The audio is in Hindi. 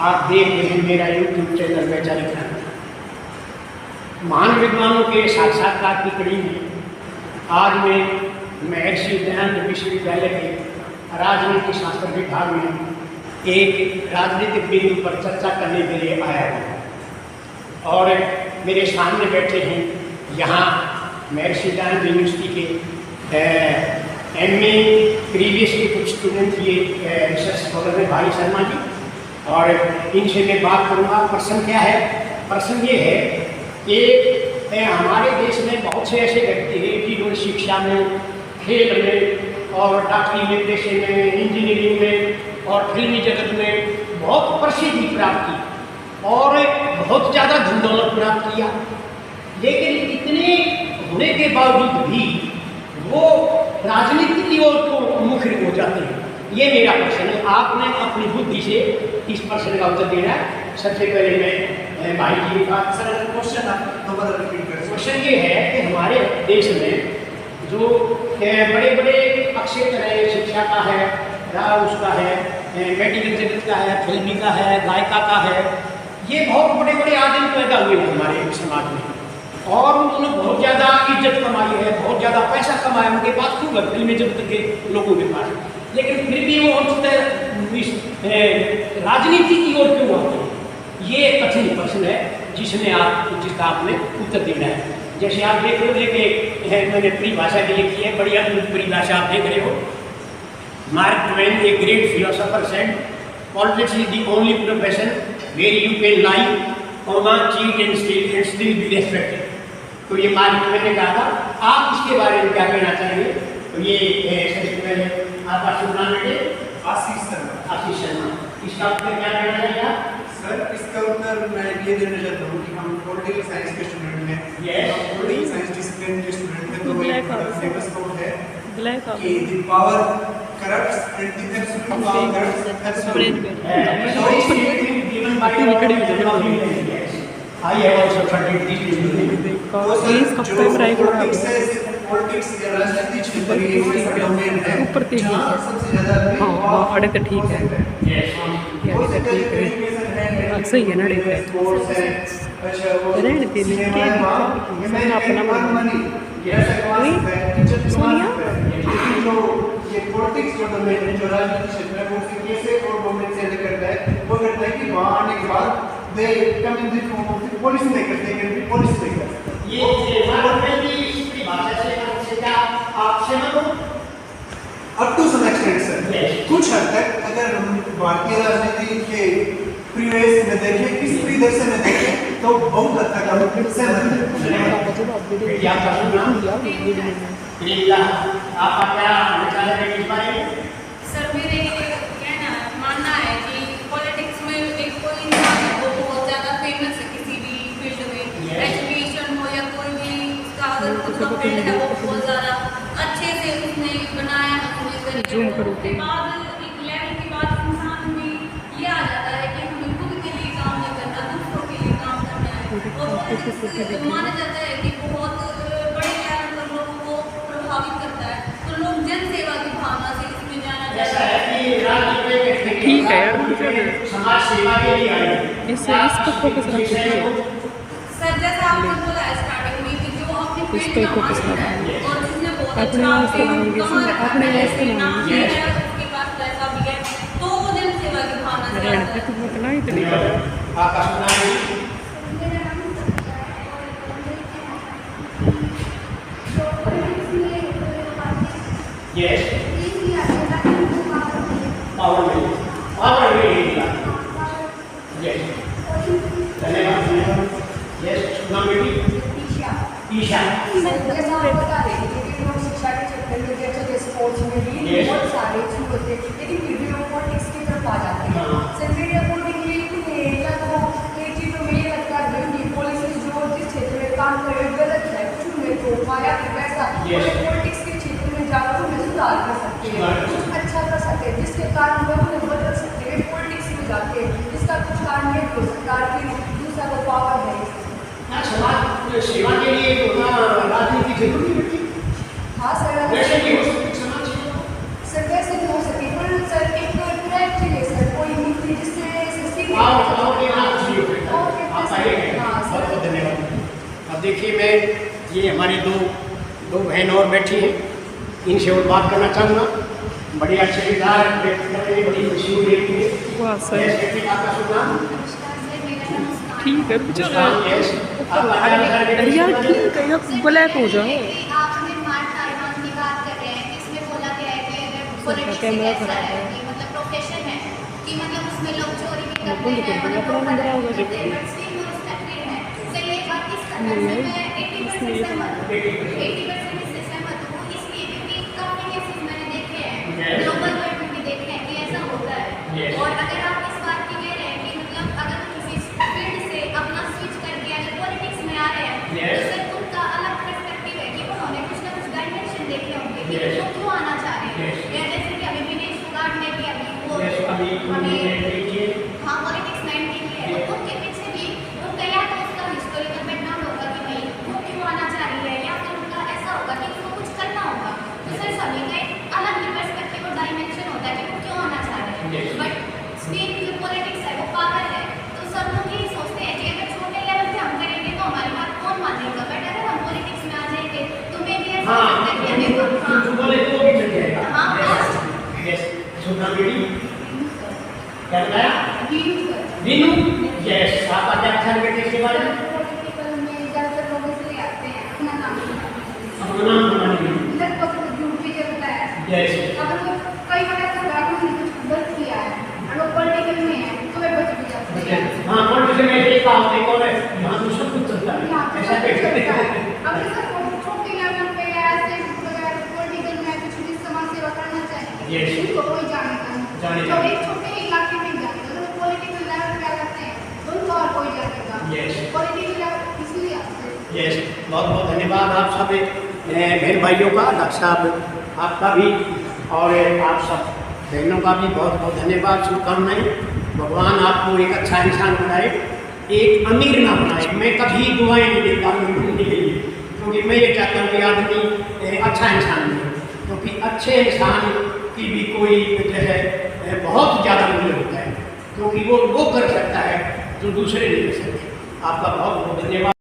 आप देख रहे हैं मेरा यूट्यूब चैनल वैचारिक क्रांति। महान विद्वानों के साक्षात्कार की कड़ी में आज मैं महर्षि दयानंद विश्वविद्यालय के राजनीति शास्त्र विभाग में एक राजनीतिक बिंदु पर चर्चा करने के लिए आया हूँ और मेरे सामने बैठे हैं यहाँ महर्षि दयानंद यूनिवर्सिटी के MA प्रीवियस के कुछ स्टूडेंट ये रिसर्च स्कॉलर हैं भाई शर्मा जी, और इनसे मैं बात करूँगा। प्रश्न क्या है? प्रश्न ये है कि हमारे देश में बहुत से ऐसे व्यक्ति हैं जिन्होंने शिक्षा में, खेल में और डॉक्टरी में, पेशे में, इंजीनियरिंग में और फिल्मी जगत में बहुत प्रसिद्धि प्राप्त की और बहुत ज़्यादा धन दौलत प्राप्त किया, लेकिन इतने होने के बावजूद भी वो राजनीति की ओर तो मुख हो जाते हैं। ये मेरा प्रश्न है, आपने अपनी बुद्धि से इस प्रश्न का उत्तर देना है। सबसे पहले मैं भाई जी का सरल क्वेश्चन क्वेश्चन ये है कि हमारे देश में जो बड़े बड़े क्षेत्र है, शिक्षा का है, उसका है, मेडिकल जगत का है, फिल्मी का है, गायिका का है, ये बहुत बड़े बड़े आदमी पैदा हुए हैं हमारे समाज में और उन्होंने बहुत ज़्यादा इज्जत कमाई है, बहुत ज़्यादा पैसा कमाया, उनके पास खूब है फिल्मी जगत के लोगों के पास, लेकिन फिर भी वो राजनीति की ओर क्यों आते हैं? ये कठिन प्रश्न है जिसका आपने उत्तर देना है। जैसे आप देख रहे हो कि मैंने परिभाषा के लिए की है, बड़ी अद्भुत परिभाषा आप देख रहे हो। Mark Twain a great philosopher said, politics is the only profession where you can lie, cheat and still be respected. तो ये मार्क ट्वेन ने कहा था। आप इसके बारे में क्या कहना चाहेंगे? तो ये सबसे पहले आपका शुभ नाम है? आशीष शर्मा। आशीष शर्मा, इसका उत्तर क्या कहना चाहिए आप? सर, इसका उत्तर मैं ये देना चाहता हूँ कि हम पॉलिटिकल साइंस के स्टूडेंट हैं। पॉलिटिकल साइंस डिसिप्लिन के स्टूडेंट हैं, तो एक फेमस कोट है कि the power corrupts and the absolute power corrupts. I have also studied this. Politics या राजनीति क्षेत्र में एक डोमेन है जहाँ सबसे ज़्यादा अड़े तो ठीक है, सही है ना? रहने देने के सोनिया ये पॉलिटिक्स जो डोमेन है, जो राजनीति क्षेत्र है, वो कैसे और डोमेन से अलग करता है? वो करता है कि वहाँ आने के बाद they come in the form of policy maker, they can be policy maker. Up to some extent sir, कुछ हद तक अगर हम भारतीय राजनीति के प्रीवियस में देखें, हिस्ट्री दर्शन में देखें, तो बहुत हद तक हम सहमत हैं। आपका क्या विचार है इस बारे में? सर, मेरे मानना है कि पॉलिटिक्स में एक कोई इंसान है वो बहुत ज़्यादा फेमस है किसी भी फील्ड में, एजुकेशन हो या कोई भी उसका अगर खुद का फील्ड है वो बहुत ज़्यादा अच्छे से उसने बनाया है, उसके बाद एक लेवल के बाद इंसान में ये आ जाता है कि हमें खुद के लिए काम नहीं करना, दूसरों के लिए काम करना है, और पॉलिटिक्स माना जाता है कि बहुत बड़े लेवल पर लोगों को प्रभावित करता है, तो लोग जन सेवा की भावना से इसमें जाना चाहते हैं। ठीक है यार, समाज सेवा के लिए आए हैं। इसको फोकस रखिए सर, जैसा आपने बोला स्टार्टिंग में कि जो अपने फील्ड में फोकस है और जिसने बहुत अपने वास्ते मांगे, उसके पास पैसा भी है, तो वो जन सेवा की भावना से आता है। इतना ही तो नहीं पता। आपका सुना है? Yes. Power will. Power will. Yes. धन्यवाद। Yes. नाम बेटी? ईशा। जैसा आप बता रहे थे कि हम शिक्षा के क्षेत्र में जैसे स्पोर्ट्स में भी बहुत सारे चीज होते हैं, लेकिन फिर भी लोग पॉलिटिक्स की तरफ आ जाते हैं। सर, मेरे अकॉर्डिंगली या तो एक चीज़ तो मुझे लगता है कि पॉलिसी जो जिस क्षेत्र में काम कर रहे गलत है, कुछ में तो पाया फिर वैसा पॉलिटिक्स के क्षेत्र में जाकर उन्हें सुधार कर सकते हैं, कुछ अच्छा कर सकते हैं, जिसके कारण लोग उन्हें बदल सकते हैं पॉलिटिक्स में जाके। इसका कुछ कारण ये हो सकता है कि दूसरा को पावर है। समाज सेवा के लिए राजनीति जरूरी है। हाँ सर, वैसे भी हो सकती समाज सेवा। सर वैसे भी हो सकती है, पर सर एक प्रैक्टिकल है सर, कोई नीति जिससे देखिए मैं ये हमारी दो बहन और बैठी हैं, इनसे और बात करना चाहूँगा। बड़ी अच्छी किरदार बड़ी मशहूर व्यक्ति है। वाह सही आपका शुभ नाम? ठीक है चलो यस, आपका क्या नाम है? यार ठीक है यार ब्लैक हो जाओ आपने स्मार्ट कार्बन की बात कर रहे हैं, इसमें बोला गया है कि अगर पॉलिटिक्स कैमरा ऐसा खराब है है। कि मतलब प्रोफेशन है कि मतलब उसमें लोग चोरी भी मैं करते बंद हैं, कर दूंगा, मतलब अपना नंबर आओगे धोखाधड़ी करते हैं, देखो। बट स्टिल वो रिस्पेक्टेड है। चलिए बात इस कथन से नहीं, मैं 80% इसलिए- सहमत हूँ, 80% इससे सहमत हूँ, इसलिए क्योंकि काफी केसेस मैंने देखे हैं, ग्लोबल वर्ल्ड में भी देखे हैं कि ऐसा होता है। और अगर आप इस बात की कह रहे हैं कि मतलब अगर किसी फील्ड से अपना स्विच करके अगर पॉलिटिक्स में आ रहे हैं तो सिर्फ उनका अलग पर्सपेक्टिव है कि उन्होंने कुछ ना कुछ डायमेंशन देखे होंगे कि वो क्यों आना चाह रहे हैं। या जैसे कि अभी विनेश फोगाट ने भी अभी वो हमें हाँ पॉलिटिक्स 19 की है, तो उनके पीछे भी उनका या तो उसका हिस्टोरिकल बैकग्राउंड होगा कि भाई वो क्यों आना चाह रही है, या फिर उनका ऐसा होगा कि उनको कुछ करना होगा। तो सर सभी का एक अलग ही पर्सपेक्टिव और डायमेंशन होता है कि वो क्यों आना चाह रहे हैं। बट स्टिल जो पॉलिटिक्स है वो पावर है, तो सब लोग यही सोचते हैं कि अगर छोटे लेवल पे हम करेंगे तो हमारी बात कौन मानेगा, बट अगर हम पॉलिटिक्स में आ जाएंगे तो मैं भी ऐसा हाँ, लगता है कि हमें जो बोले तो भी चल जाएगा। हाँ यस, शुभ नाम बेटी? क्या बताया? हाँ वीनू? यस, आपका क्या ख्याल बेटे इसके बारे में? पॉलिटिकल में ज़्यादातर लोग इसलिए आते हैं अपना नाम अपना नाम बताने के लिए। लगभग झूठ भी चलता है। यस, अगर वो कई बार ऐसा होता है कि उसने कुछ गलत किया है और वो पॉलिटिकल में है तो वे बच भी जाते हैं। हाँ, पॉलिटिक्स में एक काम होते कौन है? यहाँ तो सब कुछ चलता है। यहाँ पे ऐसा सब कुछ कैसे? चलता है। अब जैसे छोटे लेवल पे या ऐसे वगैरह पॉलिटिकल में कुछ भी समाज सेवा करना चाहिए, Yes. उसको कोई जानेगा जानेगा। नहीं। जो एक छोटे इलाके में जानेगा, तो पॉलिटिकल लेवल पे आ जाते हैं तो उनको और कोई जानेगा। Yes. पॉलिटिकल लेवल इसलिए आते हैं। यस, बहुत बहुत धन्यवाद आप सब बहन भाइयों का, डॉक्टर साहब आपका भी, और आप सब बहनों का भी बहुत बहुत धन्यवाद, शुभकामनाएं। भगवान आपको एक अच्छा इंसान बनाए, एक अमीर ना बनाए। मैं कभी दुआएं नहीं देता मिलने के लिए, क्योंकि मैं ये चाहता हूँ कि आदमी अच्छा इंसान बने, क्योंकि अच्छे इंसान की भी कोई जो है बहुत ज़्यादा मूल्य होता है, क्योंकि वो कर सकता है जो दूसरे नहीं कर सकते। आपका बहुत बहुत धन्यवाद।